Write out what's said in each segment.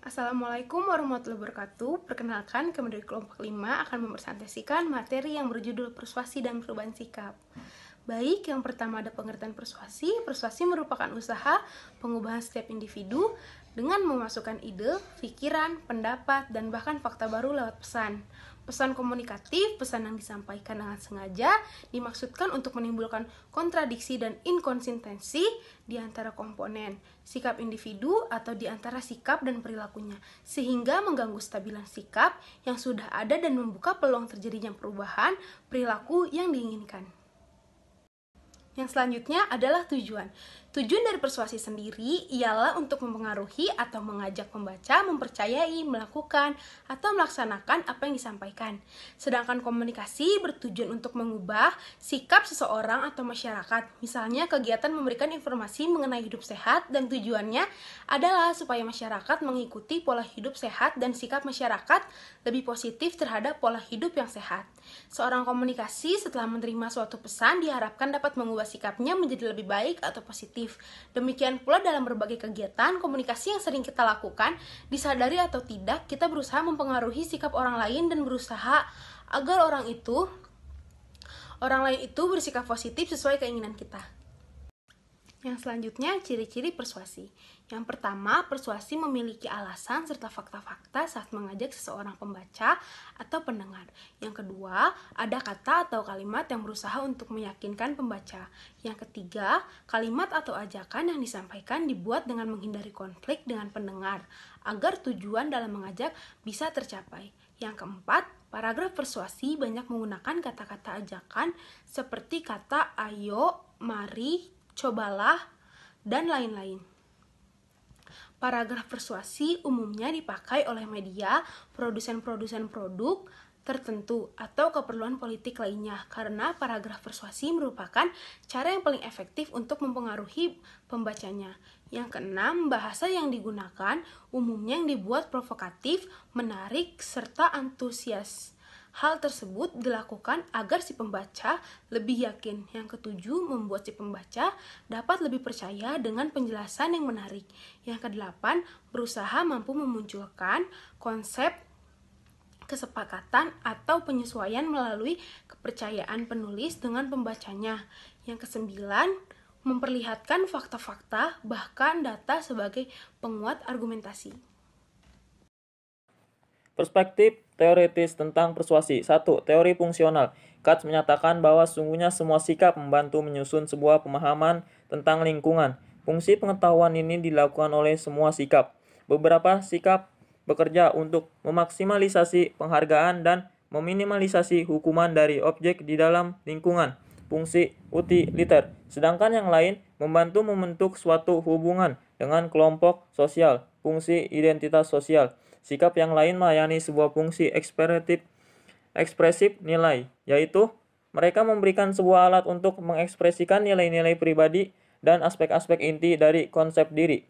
Assalamualaikum warahmatullahi wabarakatuh. Perkenalkan, kami dari kelompok 5 akan mempresentasikan materi yang berjudul persuasi dan perubahan sikap. Baik, yang pertama ada pengertian persuasi. Persuasi merupakan usaha pengubahan setiap individu dengan memasukkan ide, pikiran, pendapat, dan bahkan fakta baru lewat pesan. Pesan komunikatif, pesan yang disampaikan dengan sengaja, dimaksudkan untuk menimbulkan kontradiksi dan inkonsistensi di antara komponen, sikap individu atau di antara sikap dan perilakunya, sehingga mengganggu stabilan sikap yang sudah ada dan membuka peluang terjadinya perubahan perilaku yang diinginkan. Yang selanjutnya adalah tujuan. Tujuan dari persuasi sendiri ialah untuk mempengaruhi atau mengajak pembaca mempercayai, melakukan, atau melaksanakan apa yang disampaikan. Sedangkan komunikasi bertujuan untuk mengubah sikap seseorang atau masyarakat. Misalnya kegiatan memberikan informasi mengenai hidup sehat dan tujuannya adalah supaya masyarakat mengikuti pola hidup sehat dan sikap masyarakat lebih positif terhadap pola hidup yang sehat. Seorang komunikasi setelah menerima suatu pesan diharapkan dapat mengubah sikapnya menjadi lebih baik atau positif. Demikian pula dalam berbagai kegiatan komunikasi yang sering kita lakukan, disadari atau tidak, kita berusaha mempengaruhi sikap orang lain dan berusaha agar orang lain itu bersikap positif sesuai keinginan kita. Yang selanjutnya, ciri-ciri persuasi. Yang pertama, persuasi memiliki alasan serta fakta-fakta saat mengajak seseorang pembaca atau pendengar. Yang kedua, ada kata atau kalimat yang berusaha untuk meyakinkan pembaca. Yang ketiga, kalimat atau ajakan yang disampaikan dibuat dengan menghindari konflik dengan pendengar, agar tujuan dalam mengajak bisa tercapai. Yang keempat, paragraf persuasi banyak menggunakan kata-kata ajakan seperti kata ayo, mari, cobalah, dan lain-lain. Paragraf persuasi umumnya dipakai oleh media, produsen-produsen produk tertentu, atau keperluan politik lainnya, karena paragraf persuasi merupakan cara yang paling efektif untuk mempengaruhi pembacanya. Yang keenam, bahasa yang digunakan umumnya yang dibuat provokatif, menarik, serta antusias. Hal tersebut dilakukan agar si pembaca lebih yakin. Yang ketujuh, membuat si pembaca dapat lebih percaya dengan penjelasan yang menarik. Yang kedelapan, berusaha mampu memunculkan konsep kesepakatan atau penyesuaian melalui kepercayaan penulis dengan pembacanya. Yang kesembilan, memperlihatkan fakta-fakta bahkan data sebagai penguat argumentasi. Perspektif teoritis tentang persuasi. 1. Teori fungsional. Katz menyatakan bahwa sungguhnya semua sikap membantu menyusun sebuah pemahaman tentang lingkungan. Fungsi pengetahuan ini dilakukan oleh semua sikap. Beberapa sikap bekerja untuk memaksimalisasi penghargaan dan meminimalisasi hukuman dari objek di dalam lingkungan. Fungsi utiliter. Sedangkan yang lain membantu membentuk suatu hubungan dengan kelompok sosial. Fungsi identitas sosial. Sikap yang lain melayani sebuah fungsi ekspresif nilai, yaitu mereka memberikan sebuah alat untuk mengekspresikan nilai-nilai pribadi dan aspek-aspek inti dari konsep diri.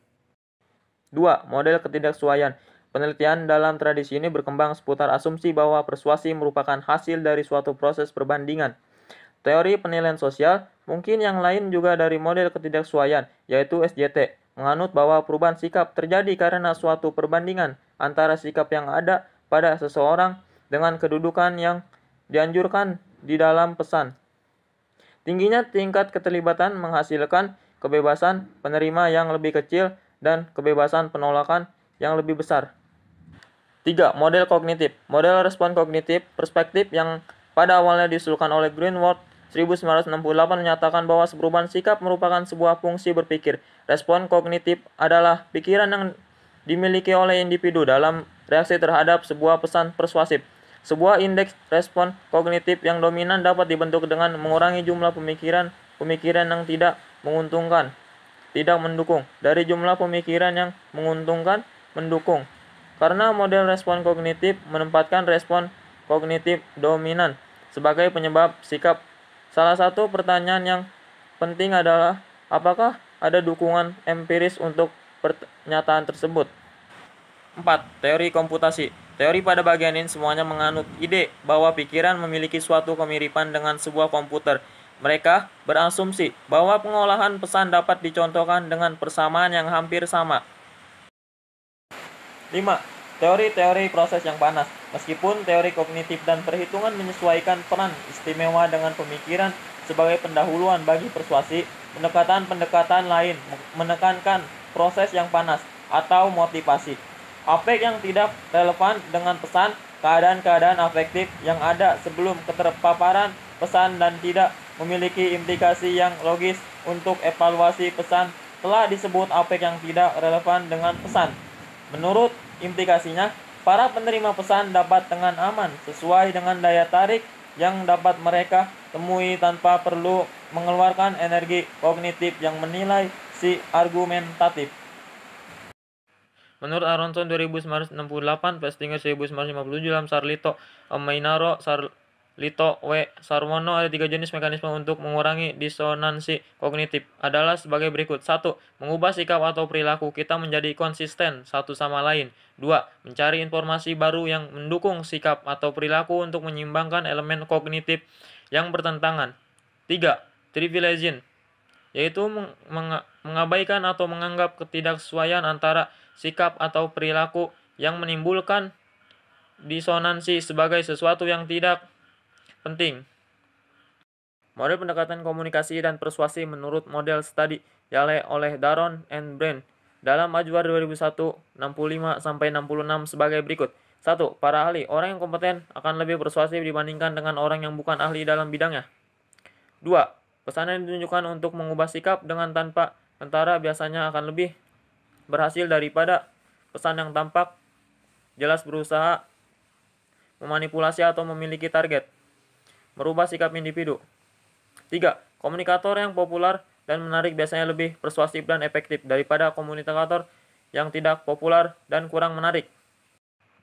2. Model ketidaksesuaian. Penelitian dalam tradisi ini berkembang seputar asumsi bahwa persuasi merupakan hasil dari suatu proses perbandingan. Teori penilaian sosial, mungkin yang lain juga dari model ketidaksesuaian, yaitu SJT, menganut bahwa perubahan sikap terjadi karena suatu perbandingan antara sikap yang ada pada seseorang dengan kedudukan yang dianjurkan di dalam pesan. Tingginya tingkat keterlibatan menghasilkan kebebasan penerima yang lebih kecil dan kebebasan penolakan yang lebih besar. 3. Model kognitif. Model respon kognitif, perspektif yang pada awalnya diusulkan oleh Greenwald 1968 menyatakan bahwa perubahan sikap merupakan sebuah fungsi berpikir. Respon kognitif adalah pikiran yang dimiliki oleh individu dalam reaksi terhadap sebuah pesan persuasif. Sebuah indeks respon kognitif yang dominan dapat dibentuk dengan mengurangi jumlah pemikiran yang tidak menguntungkan, tidak mendukung, dari jumlah pemikiran yang menguntungkan, mendukung. Karena model respon kognitif menempatkan respon kognitif dominan sebagai penyebab sikap. Salah satu pertanyaan yang penting adalah apakah ada dukungan empiris untuk pernyataan tersebut. 4. Teori komputasi. Teori pada bagian ini semuanya menganut ide bahwa pikiran memiliki suatu kemiripan dengan sebuah komputer. Mereka berasumsi bahwa pengolahan pesan dapat dicontohkan dengan persamaan yang hampir sama. 5. Teori-teori proses yang panas. Meskipun teori kognitif dan perhitungan menyesuaikan peran istimewa dengan pemikiran sebagai pendahuluan bagi persuasi, pendekatan-pendekatan lain menekankan proses yang panas atau motivasi. Afek yang tidak relevan dengan pesan, keadaan-keadaan afektif yang ada sebelum keterpaparan pesan dan tidak memiliki implikasi yang logis untuk evaluasi pesan telah disebut afek yang tidak relevan dengan pesan. Menurut implikasinya, para penerima pesan dapat dengan aman sesuai dengan daya tarik yang dapat mereka temui tanpa perlu mengeluarkan energi kognitif yang menilai si argumentatif. Menurut Aronson 1968, Festinger 1957 dalam Sarlito Mainaro Sarlito W. Sarwono ada 3 jenis mekanisme untuk mengurangi disonansi kognitif adalah sebagai berikut. 1. Mengubah sikap atau perilaku kita menjadi konsisten satu sama lain. 2. Mencari informasi baru yang mendukung sikap atau perilaku untuk menyimbangkan elemen kognitif yang bertentangan. 3. Trivializing, yaitu mengabaikan atau menganggap ketidaksesuaian antara sikap atau perilaku yang menimbulkan disonansi sebagai sesuatu yang tidak penting. Model pendekatan komunikasi dan persuasi menurut model studi oleh Daron and Brand dalam Ajuar 2001 65-66 sebagai berikut. 1. Para ahli, orang yang kompeten akan lebih persuasif dibandingkan dengan orang yang bukan ahli dalam bidangnya. 2. Pesanan yang ditunjukkan untuk mengubah sikap dengan tanpa tentara biasanya akan lebih berhasil daripada pesan yang tampak jelas berusaha memanipulasi atau memiliki target merubah sikap individu. 3. Komunikator yang populer dan menarik biasanya lebih persuasif dan efektif daripada komunikator yang tidak populer dan kurang menarik.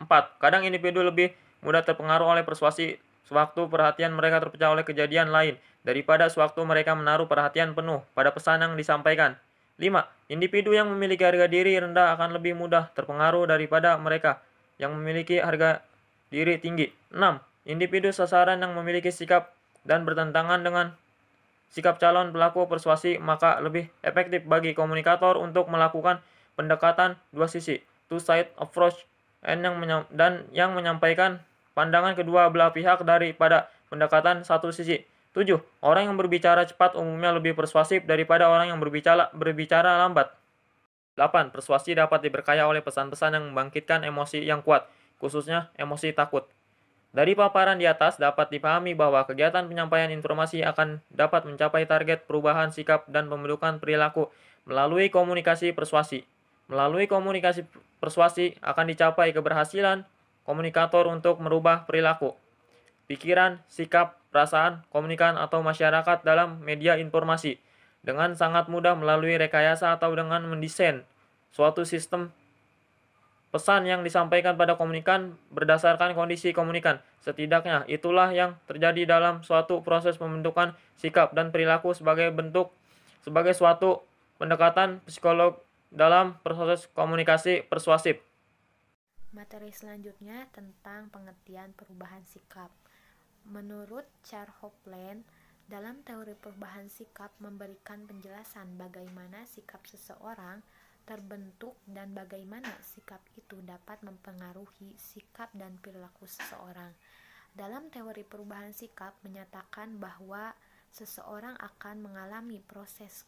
4. Kadang individu lebih mudah terpengaruh oleh persuasi sewaktu perhatian mereka terpecah oleh kejadian lain daripada sewaktu mereka menaruh perhatian penuh pada pesan yang disampaikan. 5. Individu yang memiliki harga diri rendah akan lebih mudah terpengaruh daripada mereka yang memiliki harga diri tinggi. 6. Individu sasaran yang memiliki sikap dan bertentangan dengan sikap calon pelaku persuasi maka lebih efektif bagi komunikator untuk melakukan pendekatan dua sisi, two-side approach, dan yang menyampaikan pandangan kedua belah pihak daripada pendekatan satu sisi. 7. Orang yang berbicara cepat umumnya lebih persuasif daripada orang yang berbicara lambat. 8. Persuasi dapat diberkaya oleh pesan-pesan yang membangkitkan emosi yang kuat, khususnya emosi takut. Dari paparan di atas dapat dipahami bahwa kegiatan penyampaian informasi akan dapat mencapai target perubahan sikap dan pembentukan perilaku melalui komunikasi persuasi. Melalui komunikasi persuasi akan dicapai keberhasilan komunikator untuk merubah perilaku, pikiran, sikap, perasaan, komunikan atau masyarakat dalam media informasi dengan sangat mudah melalui rekayasa atau dengan mendesain suatu sistem pesan yang disampaikan pada komunikan berdasarkan kondisi komunikan. Setidaknya itulah yang terjadi dalam suatu proses pembentukan sikap dan perilaku sebagai suatu pendekatan psikolog dalam proses komunikasi persuasif. Materi selanjutnya tentang pengertian perubahan sikap. Menurut Charles Hopland, dalam teori perubahan sikap memberikan penjelasan bagaimana sikap seseorang terbentuk dan bagaimana sikap itu dapat mempengaruhi sikap dan perilaku seseorang. Dalam teori perubahan sikap menyatakan bahwa seseorang akan mengalami proses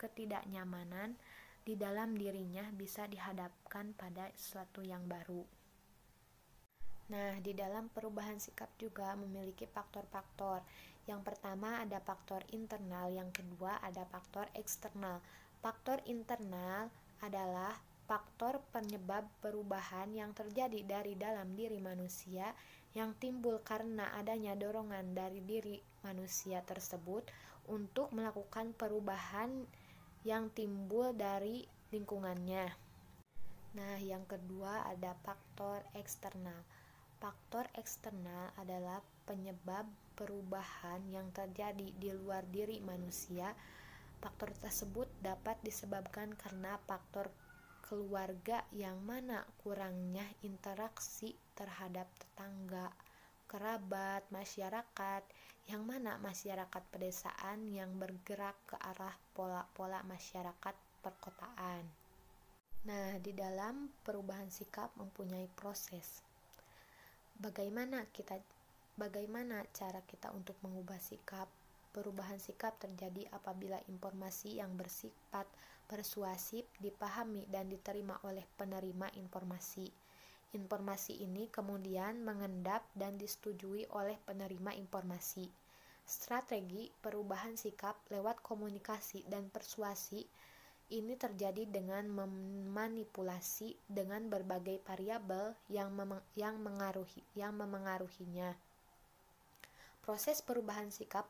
ketidaknyamanan di dalam dirinya bisa dihadapkan pada sesuatu yang baru. Nah, di dalam perubahan sikap juga memiliki faktor-faktor. Yang pertama ada faktor internal, yang kedua ada faktor eksternal. Faktor internal adalah faktor penyebab perubahan yang terjadi dari dalam diri manusia yang timbul karena adanya dorongan dari diri manusia tersebut untuk melakukan perubahan yang timbul dari lingkungannya. Nah, yang kedua ada faktor eksternal. Faktor eksternal adalah penyebab perubahan yang terjadi di luar diri manusia. Faktor tersebut dapat disebabkan karena faktor keluarga yang mana kurangnya interaksi terhadap tetangga, kerabat, masyarakat, yang mana masyarakat pedesaan yang bergerak ke arah pola-pola masyarakat perkotaan. Nah, di dalam perubahan sikap mempunyai proses. Bagaimana cara kita untuk mengubah sikap? Perubahan sikap terjadi apabila informasi yang bersifat persuasif dipahami dan diterima oleh penerima informasi. Informasi ini kemudian mengendap dan disetujui oleh penerima informasi. Strategi perubahan sikap lewat komunikasi dan persuasi ini terjadi dengan memanipulasi dengan berbagai variabel yang memengaruhinya. Proses perubahan sikap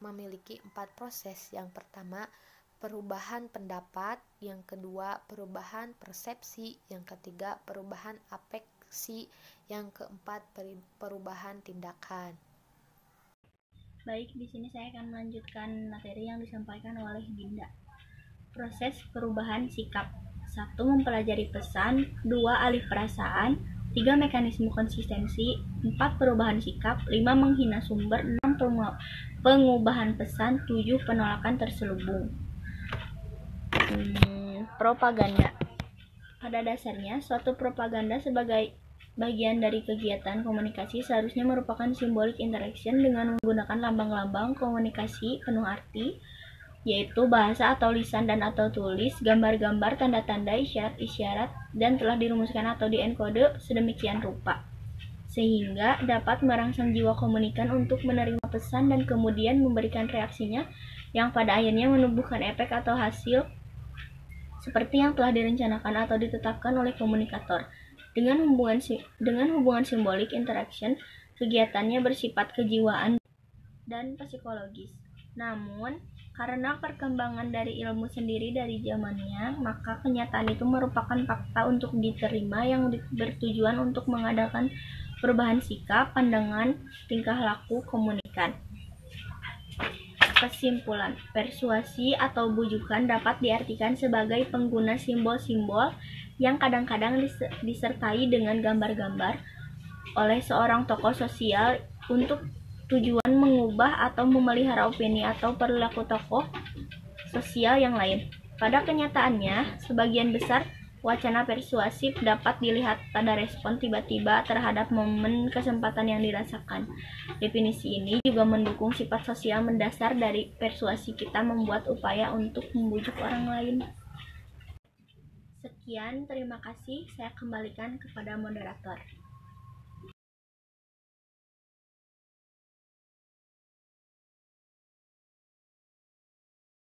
memiliki 4 proses. Yang pertama, perubahan pendapat, yang kedua, perubahan persepsi, yang ketiga, perubahan afeksi, yang keempat, perubahan tindakan. Baik, di sini saya akan melanjutkan materi yang disampaikan oleh Dinda. Proses perubahan sikap. 1. Mempelajari pesan. 2. Alih perasaan. 3. Mekanisme konsistensi. 4. Perubahan sikap. 5. Menghina sumber. 6. Pengubahan pesan. 7. Penolakan terselubung. Propaganda. Pada dasarnya, suatu propaganda sebagai bagian dari kegiatan komunikasi seharusnya merupakan symbolic interaction dengan menggunakan lambang-lambang komunikasi penuh arti, yaitu bahasa atau lisan dan atau tulis, gambar-gambar, tanda-tanda, isyarat-isyarat, dan telah dirumuskan atau dienkode sedemikian rupa, sehingga dapat merangsang jiwa komunikan untuk menerima pesan dan kemudian memberikan reaksinya yang pada akhirnya menubuhkan efek atau hasil seperti yang telah direncanakan atau ditetapkan oleh komunikator. Dengan hubungan simbolik interaction, kegiatannya bersifat kejiwaan dan psikologis. Namun, karena perkembangan dari ilmu sendiri dari zamannya, maka kenyataan itu merupakan fakta untuk diterima yang bertujuan untuk mengadakan perubahan sikap, pandangan, tingkah laku komunikan. Kesimpulan, persuasi atau bujukan dapat diartikan sebagai pengguna simbol-simbol yang kadang-kadang disertai dengan gambar-gambar oleh seorang tokoh sosial untuk tujuan mengubah atau memelihara opini atau perilaku tokoh sosial yang lain. Pada kenyataannya, sebagian besar wacana persuasif dapat dilihat pada respon tiba-tiba terhadap momen kesempatan yang dirasakan. Definisi ini juga mendukung sifat sosial mendasar dari persuasi kita membuat upaya untuk membujuk orang lain. Sekian, terima kasih. Saya kembalikan kepada moderator.